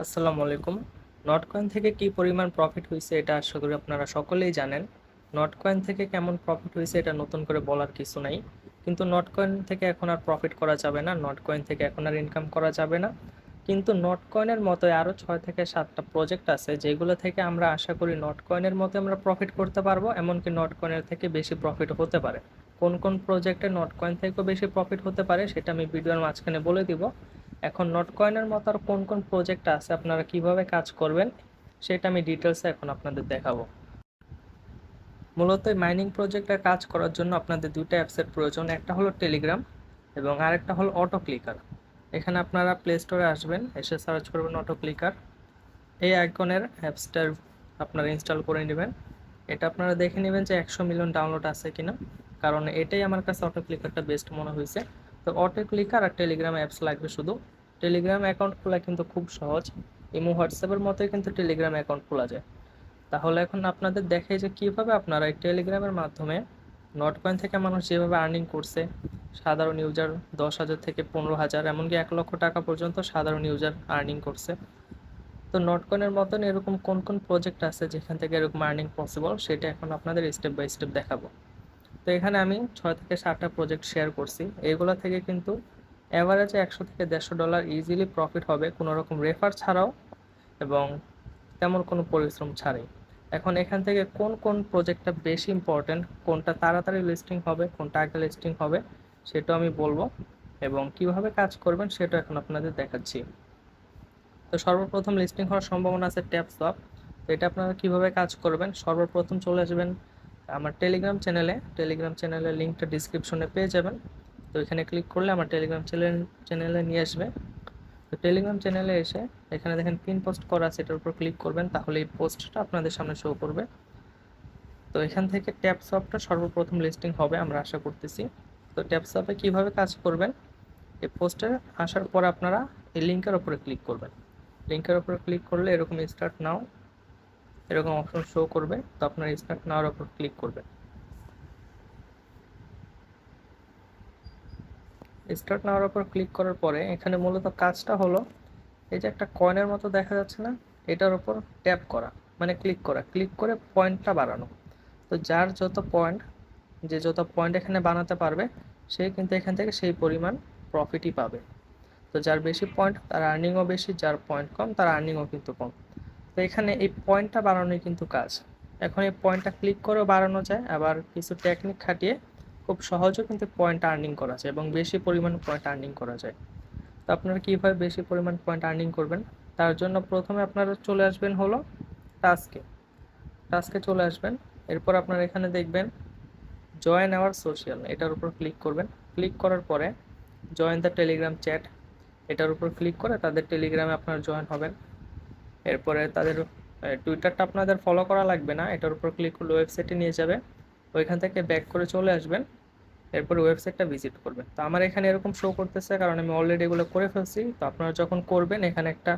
আসসালামু আলাইকুম। নটকয়েন থেকে কি পরিমাণ প্রফিট হয়েছে এটা আশা করি আপনারা সকলেই জানেন। নটকয়েন থেকে কেমন প্রফিট হয়েছে এটা নতুন করে বলার কিছু নাই, কিন্তু নটকয়েন থেকে এখন আর প্রফিট করা যাবে না, নটকয়েন থেকে এখন আর ইনকাম করা যাবে না। কিন্তু নটকয়েনের মতো আরও 6 থেকে 7টা প্রজেক্ট আছে যেগুলো থেকে আমরা আশা করি নটকয়েনের মতো আমরা প্রফিট করতে পারবো, এমনকি নটকয়েনের থেকে বেশি প্রফিট হতে পারে। কোন কোন প্রজেক্টে নটকয়েন থেকেও বেশি প্রফিট হতে পারে সেটা আমি ভিডিওর মাঝখানে বলে দিব। এখন নটকয়েনের মতো আর কোন কোন প্রজেক্ট আছে, আপনারা কিভাবে কাজ করবেন সেটা আমি ডিটেলসে এখন আপনাদের দেখাবো। মূলত মাইনিং প্রজেক্টে কাজ করার জন্য আপনাদের দুইটা অ্যাপসের প্রয়োজন, একটা হলো টেলিগ্রাম এবং আরেকটা হলো অটো ক্লিকার। এখানে আপনারা প্লে স্টোরে আসবেন, এসে সার্চ করবেন অটো ক্লিকার। এই আইকনের অ্যাপসটার আপনারা ইনস্টল করে নেবেন। এটা আপনারা দেখে নেবেন যে 100 মিলিয়ন ডাউনলোড আছে কিনা, কারণ এটাই আমার কাছে অটো ক্লিকারটা বেস্ট মনে হয়েছে। তো অটো ক্লিকার আর টেলিগ্রাম অ্যাপস লাগবে শুধু। টেলিগ্রাম অ্যাকাউন্ট খোলা কিন্তু খুব সহজ, ইমো হোয়াটসঅ্যাপের মতোই কিন্তু টেলিগ্রাম অ্যাকাউন্ট খোলা যায়। তাহলে এখন আপনাদের দেখাই যে কিভাবে আপনারা এই টেলিগ্রামের মাধ্যমে নটকয়েন থেকে মানুষ যেভাবে আর্নিং করছে, সাধারণ ইউজার 10,000 থেকে 15,000 এমনকি 1 লক্ষ টাকা পর্যন্ত সাধারণ ইউজার আর্নিং করছে। তো নটকয়েনের মতন এরকম কোন কোন প্রজেক্ট আছে যেখান থেকে এরকম আর্নিং পসিবল সেটা এখন আপনাদের স্টেপ বাই স্টেপ দেখাবো। তো এখানে আমি 6 থেকে 7টা প্রজেক্ট শেয়ার করছি, এগুলো থেকে কিন্তু অ্যাভারেজে $100 থেকে $150 ইজিলি প্রফিট হবে কোনো রকম রেফার ছাড়াও এবং তেমন কোনো পরিশ্রম ছাড়াই। এখন এখান থেকে কোন কোন প্রজেক্টটা বেশি ইম্পর্টেন্ট, কোনটা তাড়াতাড়ি লিস্টিং হবে, কোনটা আগে লিস্টিং হবে সেটাও আমি বলবো, এবং কিভাবে কাজ করবেন সেটা এখন আপনাদের দেখাচ্ছি। তো সর্বপ্রথম লিস্টিং হওয়ার সম্ভাবনা আছে ট্যাপসপ। তো এটা আপনারা কিভাবে কাজ করবেন, সর্বপ্রথম চলে আসবেন আমার টেলিগ্রাম চ্যানেলের লিঙ্কটা ডিসক্রিপশনে পেয়ে যাবেন। তো এখানে ক্লিক করলে আমার টেলিগ্রাম চ্যানেলে নিয়ে আসবে। তো টেলিগ্রাম চ্যানেলে এসে এখানে দেখেন পিন পোস্ট করা আছে, এটার উপর ক্লিক করবেন, তাহলে এই পোস্টটা আপনাদের সামনে শো করবে। তো এখান থেকে ট্যাপসপটা সর্বপ্রথম লিস্টিং হবে আমরা আশা করতেছি। তো ট্যাপসপে কিভাবে কাজ করবেন, এই পোস্টে আসার পর আপনারা এই লিঙ্কের উপরে ক্লিক করবেন। লিঙ্কের উপরে ক্লিক করলে এরকম স্টার্ট নাও এরকম অপশন শো করবে, তো আপনারা স্টার্ট নাওয়ার উপর ক্লিক করবেন। স্টার্ট নাওয়ার উপর ক্লিক করার পরে এখানে মূলত কাজটা হলো এই যে একটা কয়েনের মতো দেখা যাচ্ছে না, এটার উপর ট্যাপ করা মানে ক্লিক করে পয়েন্টটা বাড়ানো। তো যার যত পয়েন্ট, যে যত পয়েন্ট এখানে বানাতে পারবে সে কিন্তু এখান থেকে সেই পরিমাণ প্রফিটই পাবে। তো যার বেশি পয়েন্ট তার আর্নিংও বেশি, যার পয়েন্ট কম তার আর্নিংও কিন্তু কম। তো এখানে এই পয়েন্টটা বাড়ানোই কিন্তু কাজ। এখন এই পয়েন্টটা ক্লিক করেও বাড়ানো যায়, আবার কিছু টেকনিক খাটিয়ে খুব সহজেও কিন্তু পয়েন্ট আর্নিং করা যায় এবং বেশি পরিমাণ পয়েন্ট আর্নিং করা যায়। তো আপনারা কীভাবে বেশি পরিমাণ পয়েন্ট আর্নিং করবেন, তার জন্য প্রথমে আপনারা চলে আসবেন হলো টাস্কে টাস্কে চলে আসবেন। এরপর আপনারা এখানে দেখবেন জয়েন আওয়ার সোশ্যাল, এটার উপর ক্লিক করবেন। ক্লিক করার পরে জয়েন দ্য টেলিগ্রাম চ্যাট, এটার উপর ক্লিক করে তাদের টেলিগ্রামে আপনারা জয়েন হবেন। এরপরে তাদের টুইটারটা আপনাদের ফলো করা লাগবে না, এটার উপর ক্লিক করলে ওয়েবসাইটে নিয়ে যাবে, ওইখান থেকে ব্যাক করে চলে আসবেন। এরপর ওয়েবসাইটটা ভিজিট করবেন। তো আমার এখানে এরকম শো করতেছে কারণ আমি অলরেডি এগুলো করে ফেলছি। তো আপনারা যখন করবেন এখানে একটা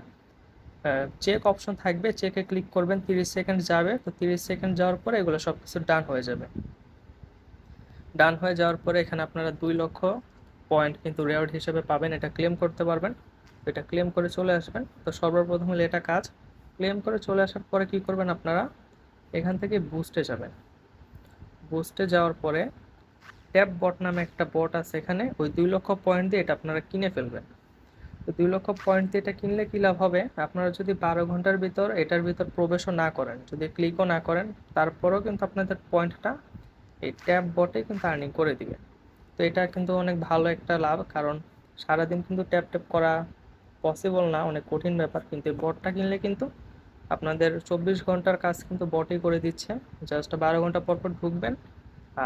চেক অপশন থাকবে, চেকে ক্লিক করবেন, 30 সেকেন্ড যাবে। তো 30 সেকেন্ড যাওয়ার পরে এগুলো সব কিছু ডান হয়ে যাবে। ডান হয়ে যাওয়ার পরে এখানে আপনারা 2 লক্ষ পয়েন্ট কিন্তু রেওয়ার্ড হিসেবে পাবেন, এটা ক্লেম করতে পারবেন। তো এটা ক্লেম করে চলে আসবেন। তো সর্বপ্রথম হলো এটা কাজ। ক্লেম করে চলে আসার পরে কি করবেন, আপনারা এখান থেকে বুস্টে যাবেন। বুস্টে যাওয়ার পরে ট্যাপ বট নামে একটা বট আছে, এখানে ওই 2 লক্ষ পয়েন্ট দিয়ে এটা আপনারা কিনে ফেলবেন। তো 2 লক্ষ পয়েন্ট দিয়ে এটা কিনলে কী লাভ হবে, আপনারা যদি 12 ঘন্টার ভিতর এটার ভিতর প্রবেশও না করেন, যদি ক্লিকও না করেন, তারপরেও কিন্তু আপনাদের পয়েন্টটা এই ট্যাপ বটে কিন্তু আর্নিং করে দিবে। তো এটা কিন্তু অনেক ভালো একটা লাভ, কারণ সারাদিন কিন্তু ট্যাপ ট্যাপ করা পসিবল না, অনেক কঠিন ব্যাপার। কিন্তু এই বটটা কিনলে কিন্তু আপনাদের 24 ঘন্টার কাজ কিন্তু বটই করে দিচ্ছে। জাস্ট 12 ঘন্টা পর পর ঢুকবেন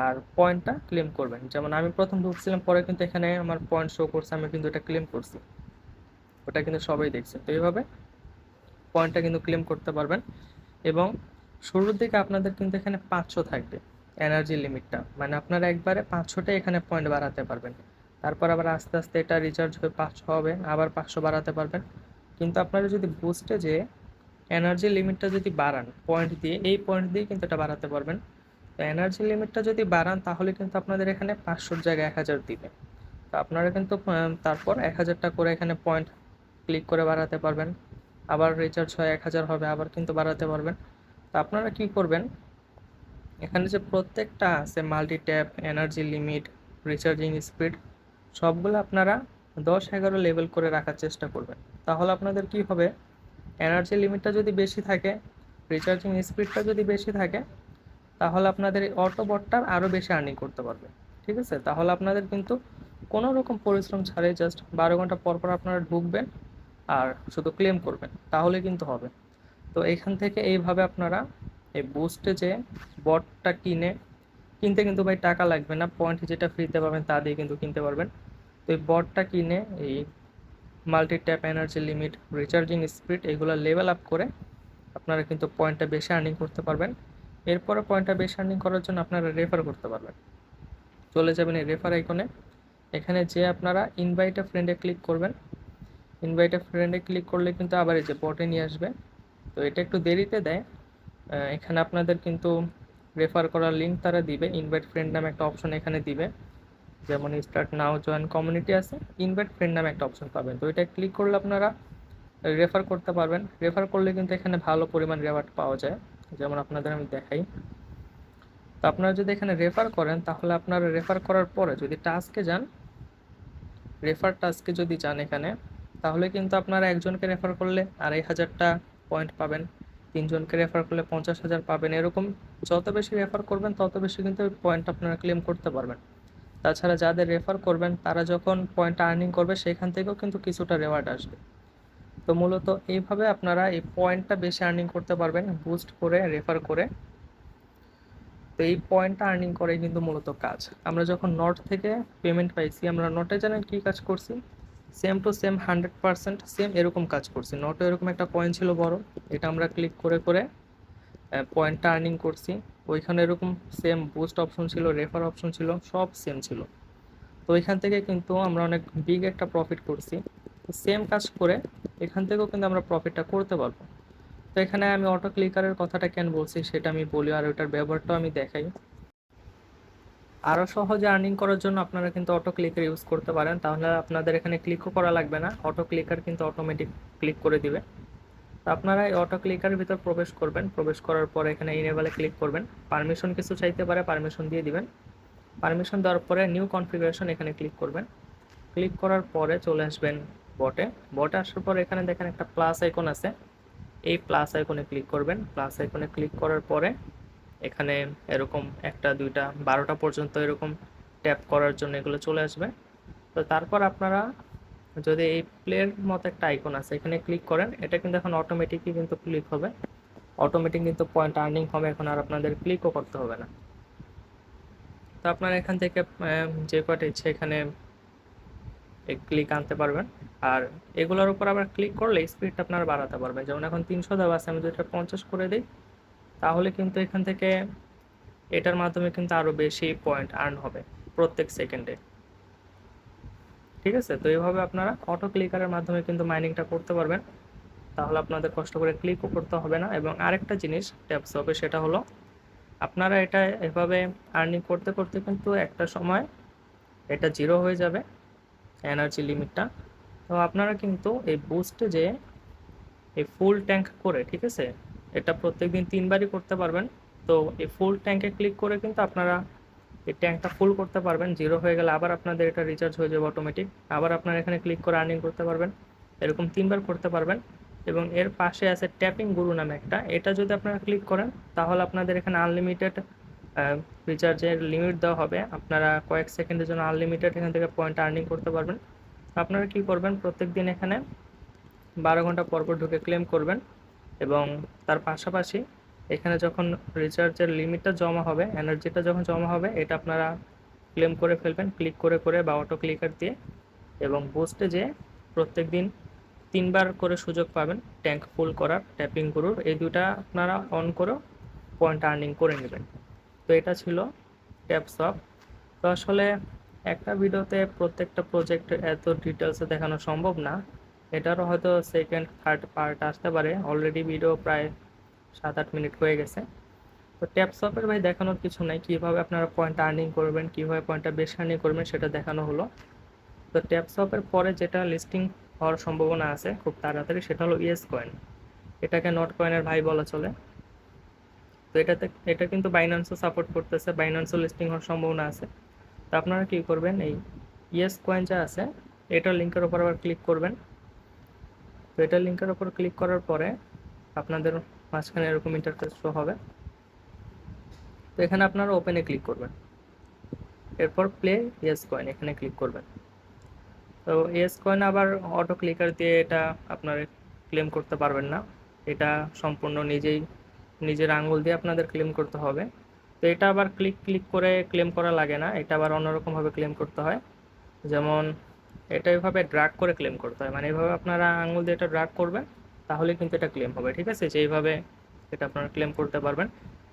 আর পয়েন্টটা ক্লেম করবেন। যেমন আমি প্রথম ঢুকছিলাম, পরে কিন্তু এখানে আমার পয়েন্ট শো করছে, আমি কিন্তু এটা ক্লেম করছি, ওটা কিন্তু সবাই দেখছে। তো এইভাবে পয়েন্টটা কিন্তু ক্লেম করতে পারবেন। এবং শুরুর দিকে আপনাদের কিন্তু এখানে 500 থাকবে এনার্জি লিমিটটা, মানে আপনারা একবারে 500টাই এখানে পয়েন্ট বাড়াতে পারবেন। তারপর আবার আস্তে আস্তে এটা রিচার্জ হয়ে 500 হবে, আবার 500 বাড়াতে পারবেন। কিন্তু আপনারা যদি বুস্টে যে এনার্জি লিমিটটা যদি বাড়ান পয়েন্ট দিয়ে, এই পয়েন্ট দিয়ে কিন্তু এটা বাড়াতে পারবেন। তো এনার্জি লিমিটটা যদি বাড়ান তাহলে কিন্তু আপনাদের এখানে 500-র জায়গায় 1000 দিবে। তো আপনারা কিন্তু তারপর 1000টা করে এখানে পয়েন্ট ক্লিক করে বাড়াতে পারবেন। আবার রিচার্জ হয় 1000 হবে, আবার কিন্তু বাড়াতে পারবেন। তো আপনারা কি করবেন, এখানে যে প্রত্যেকটা আছে multi tap, energy limit, recharging speed, সবগুলো আপনারা 10-11 লেভেল করে রাখার চেষ্টা করবেন। তাহলে আপনাদের কি হবে, এনার্জি লিমিটটা যদি বেশি থাকে, রিচার্জিং স্পিডটা যদি বেশি থাকে, তাহলে আপনাদের এই অটো বটটা আরও বেশি আর্নিং করতে পারবে। ঠিক আছে, তাহলে আপনাদের কিন্তু কোনো রকম পরিশ্রম ছাড়াই জাস্ট 12 ঘন্টা পর পর আপনারা ঢুকবেন আর শুধু ক্লেম করবেন, তাহলে কিন্তু হবে। তো এখান থেকে এইভাবে আপনারা এই বুস্টে যে বটটা কিনতে কিন্তু ভাই টাকা লাগবে না, পয়েন্ট যেটা ফ্রিতে পাবেন তা দিয়ে কিন্তু কিনতে পারবেন। তো এই বটটা কিনে এই multi tap, energy limit, recharging speed এগুলো লেভেল আপ করে আপনারা কিন্তু পয়েন্টটা বেশি আর্নিং করতে পারবেন। এরপরে পয়েন্টটা বেশি আর্নিং করার জন্য আপনারা রেফার করতে পারবেন। চলে যাবেন এই রেফার আইকনে, এখানে যে আপনারা ইনভাইট আ ফ্রেন্ডে ক্লিক করবেন। ইনভাইট আ ফ্রেন্ডে ক্লিক করলে কিন্তু আবার এই যে বটে নিয়ে আসবে। তো এটা একটু দেরিতে দেয়, এখানে আপনাদের কিন্তু রেফার করার লিঙ্ক তারা দিবে, ইনভাইট ফ্রেন্ড নামে একটা অপশন এখানে দিবে, যেমন স্টার্ট নাও, জয়েন কমিউনিটি আছে, ইনভাইট ফ্রেন্ড নামে একটা অপশন পাবেন। তো এটা ক্লিক করলে আপনারা রেফার করতে পারবেন। রেফার করলে কিন্তু এখানে ভালো পরিমাণ রেওয়ার্ড পাওয়া যায়, যেমন আপনাদের আমি দেখাই। তো আপনারা যদি এখানে রেফার করেন, তাহলে আপনারা রেফার করার পরে যদি টাস্কে যান, রেফার টাস্কে যদি যান এখানে, তাহলে কিন্তু আপনারা একজনকে রেফার করলে 2500টা পয়েন্ট পাবেন, 3জনকে রেফার করলে 50,000 পাবেন। এরকম যত বেশি রেফার করবেন তত বেশি কিন্তু পয়েন্ট আপনারা ক্লেম করতে পারবেন। তাছাড়া যাদের রেফার করবেন তারা যখন পয়েন্ট আর্নিং করবে সেখান থেকেও কিন্তু কিছুটা রেওয়ার্ড আসবে। তো মূলত এইভাবে আপনারা এই পয়েন্টটা বেশি আর্নিং করতে পারবেন বুস্ট করে, রেফার করে। তো এই পয়েন্টটা আর্নিং করে কিন্তু মূলত কাজ। আমরা যখন নট থেকে পেমেন্ট পাইছি, আমরা নটে জানেন কী কাজ করছি, সেম টু সেম 100% সেম এরকম কাজ করছি। নটে এরকম একটা কয়েন ছিল বড়, এটা আমরা ক্লিক করে করে পয়েন্টটা আর্নিং করছি। ওইখানে এরকম সেম বুস্ট অপশন ছিল, রেফার অপশন ছিল, সব সেম ছিল। তো এখান থেকে কিন্তু আমরা অনেক বিগ একটা প্রফিট করছি। সেম কাজ করে এখান থেকেও কিন্তু আমরা প্রফিটটা করতে পারবো। তো এখানে আমি অটো ক্লিকারের কথাটা কেন বলছি সেটা আমি বলি, আর ওটার ব্যবহারটাও আমি দেখাই। আরও সহজে আর্নিং করার জন্য আপনারা কিন্তু অটো ক্লিকার ইউজ করতে পারেন, তাহলে আপনাদের এখানে ক্লিকও করা লাগবে না, অটো ক্লিকার কিন্তু অটোমেটিক ক্লিক করে দিবে। তো আপনারা এই অটো ক্লিকারের ভিতর প্রবেশ করবেন, প্রবেশ করার পরে এখানে ইনেবলে ক্লিক করবেন, পারমিশন কিছু চাইতে পারে, পারমিশন দিয়ে দিবেন। পারমিশন দেওয়ার পরে নিউ কনফিগারেশন এখানে ক্লিক করবেন। ক্লিক করার পরে চলে আসবেন বটে। বটে আসার পর এখানে দেখেন একটা প্লাস আইকন আছে, এই প্লাস আইকনে ক্লিক করবেন। প্লাস আইকনে ক্লিক করার পরে এখানে এরকম 1টা 2টা 12টা পর্যন্ত এরকম ট্যাপ করার জন্য এগুলো চলে আসবে। তো তারপর আপনারা যদি এই প্লের মতো একটা আইকন আছে এখানে ক্লিক করেন, এটা কিন্তু এখন অটোমেটিকই কিন্তু ক্লিক হবে, অটোমেটিক কিন্তু পয়েন্ট আর্নিং হবে, এখন আর আপনাদের ক্লিকও করতে হবে না। তো আপনারা এখান থেকে যে কয়টা ইচ্ছে এখানে ক্লিক আনতে পারবেন। আর এগুলোর উপর আবার ক্লিক করলে স্পিডটা আপনারা বাড়াতে পারবেন, যেমন এখন 300 দেওয়া আছে, আমি যদি এটা 50 করে দিই, তাহলে কিন্তু এখান থেকে এটার মাধ্যমে কিন্তু আরও বেশি পয়েন্ট আর্ন হবে প্রত্যেক সেকেন্ডে। ঠিক আছে, তো এইভাবে আপনারা অটো ক্লিকারের মাধ্যমে কিন্তু মাইনিংটা করতে পারবেন, তাহলে আপনাদের কষ্ট করে ক্লিকও করতে হবে না। এবং আরেকটা জিনিস ট্যাপস হবে, সেটা হলো আপনারা এটা এভাবে আর্নিং করতে করতে কিন্তু একটা সময় এটা জিরো হয়ে যাবে এনার্জি লিমিটটা। তো আপনারা কিন্তু এই বুস্টে যে এই ফুল ট্যাঙ্ক করে, ঠিক আছে, এটা প্রত্যেকদিন 3বারই করতে পারবেন। তো এই ফুল ট্যাঙ্কে ক্লিক করে কিন্তু আপনারা এই ট্যাঙ্কটা ফুল করতে পারবেন। জিরো হয়ে গেলে আবার আপনাদের এটা রিচার্জ হয়ে যাবে অটোমেটিক, আবার আপনারা এখানে ক্লিক করে আর্নিং করতে পারবেন, এরকম 3বার করতে পারবেন। এবং এর পাশে আছে ট্যাপিং গুরু নামে একটা, এটা যদি আপনারা ক্লিক করেন তাহলে আপনাদের এখানে আনলিমিটেড রিচার্জের লিমিট দেওয়া হবে, আপনারা কয়েক সেকেন্ডের জন্য আনলিমিটেড এখান থেকে পয়েন্ট আর্নিং করতে পারবেন। আপনারা কি করবেন, প্রত্যেক দিন এখানে 12 ঘন্টা পরপর ঢুকে ক্লেম করবেন। এবং তার পাশাপাশি এখানে যখন রিচার্জের লিমিটটা জমা হবে, এনার্জিটা যখন জমা হবে, এটা আপনারা ক্লেম করে ফেলবেন ক্লিক করে করে বা অটো ক্লিকার দিয়ে। এবং বুস্টে যে প্রত্যেক দিন 3বার করে সুযোগ পাবেন ট্যাঙ্ক ফুল করার, ট্যাপিং গুরুর, এই দুটা আপনারা অন করেও পয়েন্ট আর্নিং করে নেবেন। তো এটা ছিল ট্যাপসপ। তো আসলে একটা ভিডিওতে প্রত্যেকটা প্রজেক্ট এত ডিটেলসে দেখানো সম্ভব না, এটারও হয়তো সেকেন্ড থার্ড পার্ট আসতে পারে। অলরেডি ভিডিও প্রায় 7-8 মিনিট হয়ে গেছে। তো ট্যাপসপের ভাই দেখানোর কিছু নাই, কীভাবে আপনারা পয়েন্ট আর্নিং করবেন, কীভাবে পয়েন্টটা বেশি আর্নিং করবেন সেটা দেখানো হলো। তো ট্যাপসপের পরে যেটা লিস্টিং হওয়ার সম্ভাবনা আছে খুব তাড়াতাড়ি, সেটা হলো ইয়েস কয়েন। এটাকে নট কয়েনের ভাই বলা চলে। তো এটা কিন্তু বাইন্যান্সও সাপোর্ট করতেছে, বাইন্যান্সও লিস্টিং হওয়ার সম্ভাবনা আছে। তো আপনারা কি করবেন, এই ইয়েস কয়েন যা আছে এটার লিঙ্কের উপর আবার ক্লিক করবেন। তো এটার লিঙ্কের উপর ক্লিক করার পরে আপনাদের মাঝখানে এরকম ইন্টারফেস শো হবে। তো এখানে আপনারা ওপেনে ক্লিক করবেন, এরপর প্লে ইয়েস কয়েন এখানে ক্লিক করবেন। তো ইয়েস কয়েন আবার অটো ক্লিকার দিয়ে এটা আপনার ক্লেম করতে পারবেন না, এটা সম্পূর্ণ নিজের আঙ্গুল দিয়ে আপনাদের ক্লেম করতে হবে। তো এটা আবার ক্লিক করে ক্লেম করা লাগে না, এটা আবার অন্যরকমভাবে ক্লেম করতে হয়। যেমন এটা এভাবে ড্রাগ করে ক্লেম করতে হয়, মানে এইভাবে আপনারা আঙ্গুল দিয়ে এটা ড্রাগ করবেন, তাহলে কিন্তু এটা ক্লেম হবে। ঠিক আছে, যেইভাবে এটা আপনারা ক্লেম করতে পারবেন।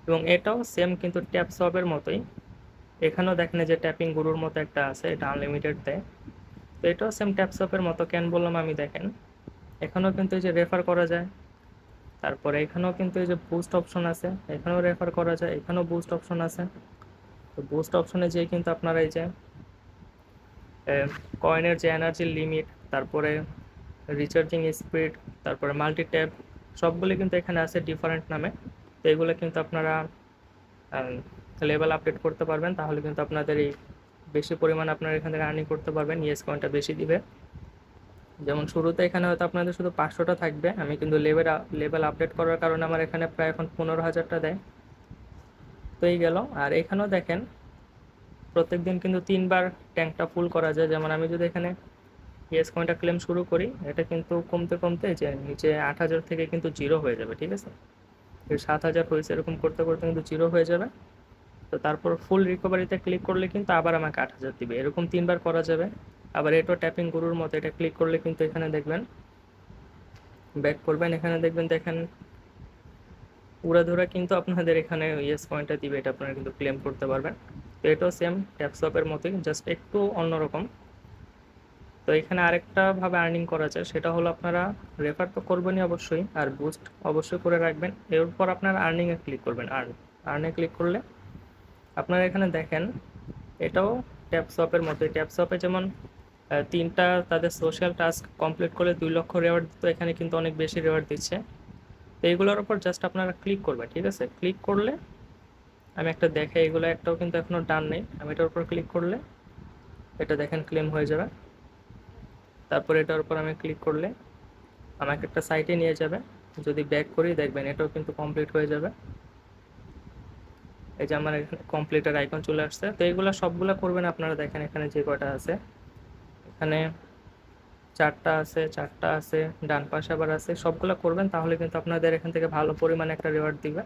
এবং এটাও সেম কিন্তু ট্যাপ সবের মতোই, এখানেও দেখেন যে ট্যাপিং গুরুর মতো একটা আছে, এটা আনলিমিটেড দেয়। তো এটাও সেম ট্যাপসপের মতো, কেন বললাম আমি, দেখেন এখানেও কিন্তু এই যে রেফার করা যায়, তারপরে এখানেও কিন্তু এই যে বুস্ট অপশন আছে, এখানেও রেফার করা যায়, এখানেও বুস্ট অপশন আছে। তো বুস্ট অপশনে যেয়ে কিন্তু আপনারা এই যে কয়েনের যে এনার্জি লিমিট, তারপরে রিচার্জিং স্পিড, তারপরে মাল্টি ট্যাপ, সবগুলো কিন্তু এখানে আছে ডিফারেন্ট নামে। তো এগুলো কিন্তু আপনারা লেভেল আপডেট করতে পারবেন, তাহলে কিন্তু আপনাদের এই বেশি পরিমাণ আপনারা এখান থেকে আর্নিং করতে পারবেন, ইয়েস কয়েনটা বেশি দিবে। যেমন শুরুতে এখানে হয়তো আপনাদের শুধু 500টা থাকবে, আমি কিন্তু লেভেল আপডেট করার কারণে আমার এখানে প্রায় এখন 15,000টা দেয়। তো এই গেল। আর এখানেও দেখেন প্রত্যেক দিন কিন্তু 3বার ট্যাঙ্কটা ফুল করা যায়। যেমন আমি যদি এখানে ইয়েস কয়েনটা ক্লেম শুরু করি, এটা কিন্তু কমতে কমতে যে নিচে 8,000 থেকে কিন্তু জিরো হয়ে যাবে। ঠিক আছে, 7,000 হয়েছে, এরকম করতে করতে কিন্তু জিরো হয়ে যাবে। তো তারপর ফুল রিকভারিতে ক্লিক করলে কিন্তু আবার আমাকে 8,000 দিবে, এরকম 3বার করা যাবে। আবার এটাও ট্যাপিং গুরুর মতো, এটা ক্লিক করলে কিন্তু এখানে দেখবেন, ব্যাক করবেন, এখানে দেখেন উড়াধুরা কিন্তু আপনাদের এখানে ইয়েস পয়েন্টটা দিবে, এটা আপনারা কিন্তু ক্লেম করতে পারবেন। তো এটাও সেম ট্যাপসপের মতোই, জাস্ট একটু অন্যরকম। তো এখানে আরেকটা ভাবে আর্নিং করা যায়, সেটা হলো আপনারা রেফার তো করবেনই অবশ্যই, আর বুস্ট অবশ্যই করে রাখবেন। এরপর আপনারা আর্নিংয়ে ক্লিক করবেন। আর্নে ক্লিক করলে আপনারা এখানে দেখেন এটাও ট্যাপসপের মতোই। ট্যাপসপে যেমন 3টা তাদের সোশ্যাল টাস্ক কমপ্লিট করলে 2 লক্ষ রেওয়ার্ড দিত, এখানে কিন্তু অনেক বেশি রেওয়ার্ড দিচ্ছে। তো এইগুলোর উপর জাস্ট আপনারা ক্লিক করবেন। ঠিক আছে, ক্লিক করলে আমি একটা দেখে, এগুলো একটাও কিন্তু এখনও ডান নেই, আমি এটার উপর ক্লিক করলে এটা দেখেন ক্লেম হয়ে যাবে। তারপর এটার উপর আমি ক্লিক করলে আমাকে একটা সাইটে নিয়ে যাবে, যদি ব্যাক করি দেখবেন এটাও কিন্তু কমপ্লিট হয়ে যাবে। এই যে আমার এখানে কমপ্লিটের আইকন চলে আসছে। তো এইগুলো সবগুলো করবেন আপনারা, দেখেন এখানে যে কয়টা আছে, এখানে 4টা আছে, ডান পাশে আবার আছে, সবগুলো করবেন, তাহলে কিন্তু আপনাদের এখান থেকে ভালো পরিমাণে একটা রিওয়ার্ড দিবে।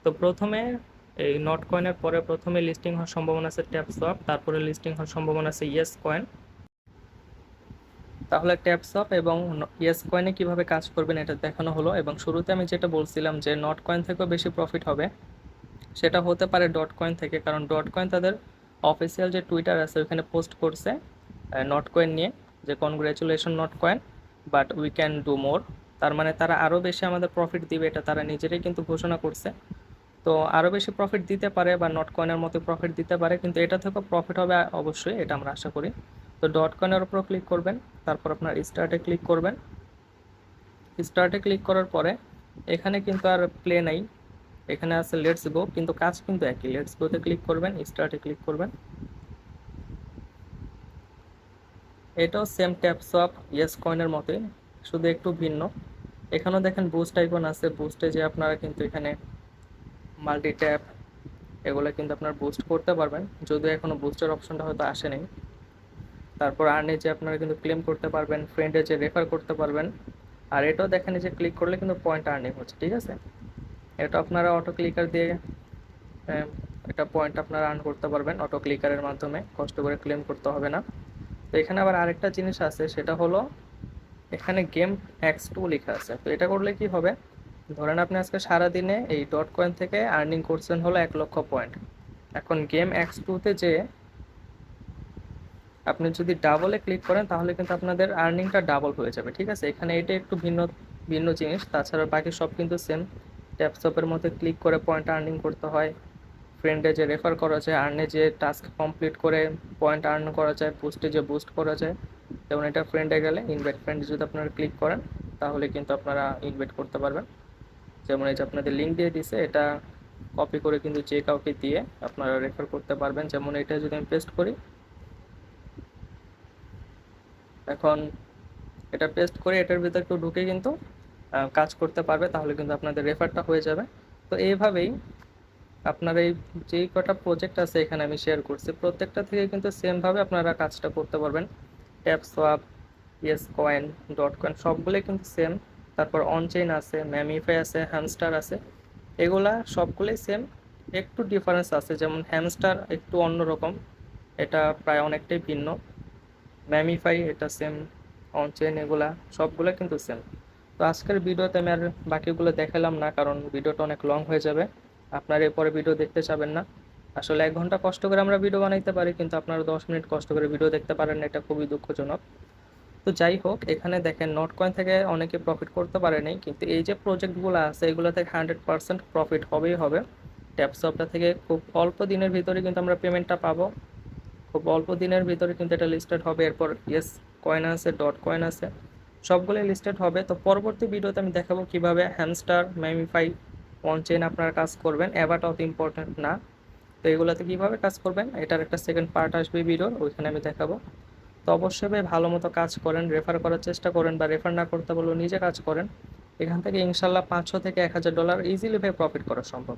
তো প্রথমে এই নট কয়েনের পরে প্রথমে লিস্টিং হওয়ার সম্ভাবনা আছে ট্যাপ সোয়াপ, তারপরে লিস্টিং হওয়ার সম্ভাবনা আছে ইয়েস কয়েন। তাহলে ট্যাপ সোয়াপ এবং ইয়েস কয়েনে কিভাবে কাজ করবেন এটা দেখানো হলো। এবং শুরুতে আমি যেটা বলছিলাম যে নট কয়েন থেকেও বেশি প্রফিট হবে, সেটা হতে পারে ডট কয়েন থেকে, কারণ ডট কয়েন তাদের অফিসিয়াল যে টুইটার আছে ওইখানে পোস্ট করছে নট কয়েন নিয়ে, যে congratulation not coin, but we can do more. তার মানে তারা আরও বেশি আমাদের প্রফিট দিবে, এটা তারা নিজেরাই কিন্তু ঘোষণা করছে। তো আরও বেশি প্রফিট দিতে পারে বা নট কয়েনের মতো প্রফিট দিতে পারে, কিন্তু এটা থেকেও প্রফিট হবে অবশ্যই, এটা আমরা আশা করি। তো ডট কয়েনের উপর ক্লিক করবেন, তারপর আপনার স্টার্টে ক্লিক করবেন। স্টার্টে ক্লিক করার পরে এখানে কিন্তু আর প্লে নাই, এখানে আছে লেটস গো, কিন্তু কাজ কিন্তু একই। লেটস গোতে ক্লিক করবেন, স্টার্টে ক্লিক করবেন। এটাও সেম ট্যাপ সোয়াপ ইয়েস কয়েনের মতোই, শুধু একটু ভিন্ন। এখানেও দেখেন বুস্ট আইকন আছে, বুস্টে যে আপনারা কিন্তু এখানে মাল্টি ট্যাপ এগুলো কিন্তু আপনার বুস্ট করতে পারবেন, যদিও এখনো বুস্টের অপশনটা হয়তো আসেনি। তারপর আর্নে যে আপনারা কিন্তু ক্লেম করতে পারবেন, ফ্রেন্ডে যে রেফার করতে পারবেন। আর এটাও দেখেন যে ক্লিক করলে কিন্তু পয়েন্ট আর্নিং হচ্ছে। ঠিক আছে, এটা আপনারা অটো ক্লিকার দিয়ে এটা পয়েন্ট আপনারা আর্ন করতে পারবেন অটো ক্লিকারের মাধ্যমে, কষ্ট করে ক্লেম করতে হবে না। তো এখানে আবার আরেকটা জিনিস আছে, সেটা হলো এখানে গেম X2 লেখা আছে। তো এটা করলে কি হবে, ধরেন আপনি আজকে সারাদিনে এই ডট কয়েন থেকে আর্নিং করছেন হলো 1,00,000 পয়েন্ট। এখন গেম X2-তে যে আপনি যদি ডাবলে ক্লিক করেন, তাহলে কিন্তু আপনাদের আর্নিংটা ডাবল হয়ে যাবে। ঠিক আছে, এখানে এটা একটু ভিন্ন ভিন্ন জিনিস, তাছাড়া বাকি সব কিন্তু সেম। ট্যাপসপের মধ্যে ক্লিক করে পয়েন্ট আর্নিং করতে হয়, ফ্রেন্ডে যে রেফার করা যায়, আর্নে যে টাস্ক কমপ্লিট করে পয়েন্ট আর্ন করা যায়, বুস্টে যে বুস্ট করা যায়, যেমন এটা ফ্রেন্ডে গেলে ইনভাইট ফ্রেন্ড যদি আপনারা ক্লিক করেন তাহলে কিন্তু আপনারা ইনভাইট করতে পারবেন। যেমন এই যে আপনাদের লিঙ্ক দিয়ে দিছে, এটা কপি করে কিন্তু যে কাউকে দিয়ে আপনারা রেফার করতে পারবেন। যেমন এটা যদি আমি পেস্ট করি, এখন এটা পেস্ট করে এটার ভিতরে কেউ ঢুকে কিন্তু কাজ করতে পারবে, তাহলে কিন্তু আপনাদের রেফারটা হয়ে যাবে। তো এইভাবেই আপনার এই যেই কটা প্রজেক্ট আছে এখানে আমি শেয়ার করছি, প্রত্যেকটা থেকে কিন্তু সেমভাবে আপনারা কাজটা করতে পারবেন। Tap swap, yes coin, dot coin সবগুলোই কিন্তু সেম। তারপর অনচেইন আছে, ম্যামিফাই আছে, হ্যামস্টার আছে, এগুলা সবগুলোই সেম। একটু ডিফারেন্স আছে, যেমন হ্যামস্টার একটু অন্যরকম, এটা প্রায় অনেকটাই ভিন্ন। ম্যামিফাই এটা সেম, অনচেইন এগুলা সবগুলো কিন্তু সেম। তো আজকের ভিডিওতে আমি আর বাকিগুলো দেখালাম না, কারণ ভিডিওটা অনেক লং হয়ে যাবে, আপনার এরপরে ভিডিও দেখতে চাবেন না। আসলে 1 ঘন্টা কষ্ট করে আমরা ভিডিও বানাইতে পারি, কিন্তু আপনারা 10 মিনিট কষ্ট করে ভিডিও দেখতে পারেন না, এটা খুবই দুঃখজনক। তো যাই হোক, এখানে দেখেন নোট কয়েন থেকে অনেকে প্রফিট করতে পারেনি, কিন্তু এই যে প্রজেক্টগুলো আছে এগুলো থেকে 100% প্রফিট হবেই হবে। ট্যাপসপটা থেকে খুব অল্প দিনের ভিতরে কিন্তু আমরা পেমেন্টটা পাবো, খুব অল্প দিনের ভিতরে কিন্তু এটা লিস্টেড হবে। এরপর ইয়েস কয়েন আছে, ডট কয়েন আছে, সবগুলোই লিস্টেড হবে। তো পরবর্তী ভিডিওতে আমি দেখাবো কিভাবে হ্যামস্টার, ম্যামিফাই, অনচেইন আপনারা কাজ করবেন। অ্যাবাটা অত ইম্পর্টেন্ট না, তো এগুলোতে কীভাবে কাজ করবেন এটার একটা সেকেন্ড পার্ট আসবে ভিডিওর, ওইখানে আমি দেখাবো। তো অবশ্যই ভাই ভালো মতো কাজ করেন, রেফার করার চেষ্টা করেন, বা রেফার না করতে বললেও নিজে কাজ করেন। এখান থেকে ইনশাল্লাহ $500 থেকে $1000 ইজিলি ভাই প্রফিট করা সম্ভব।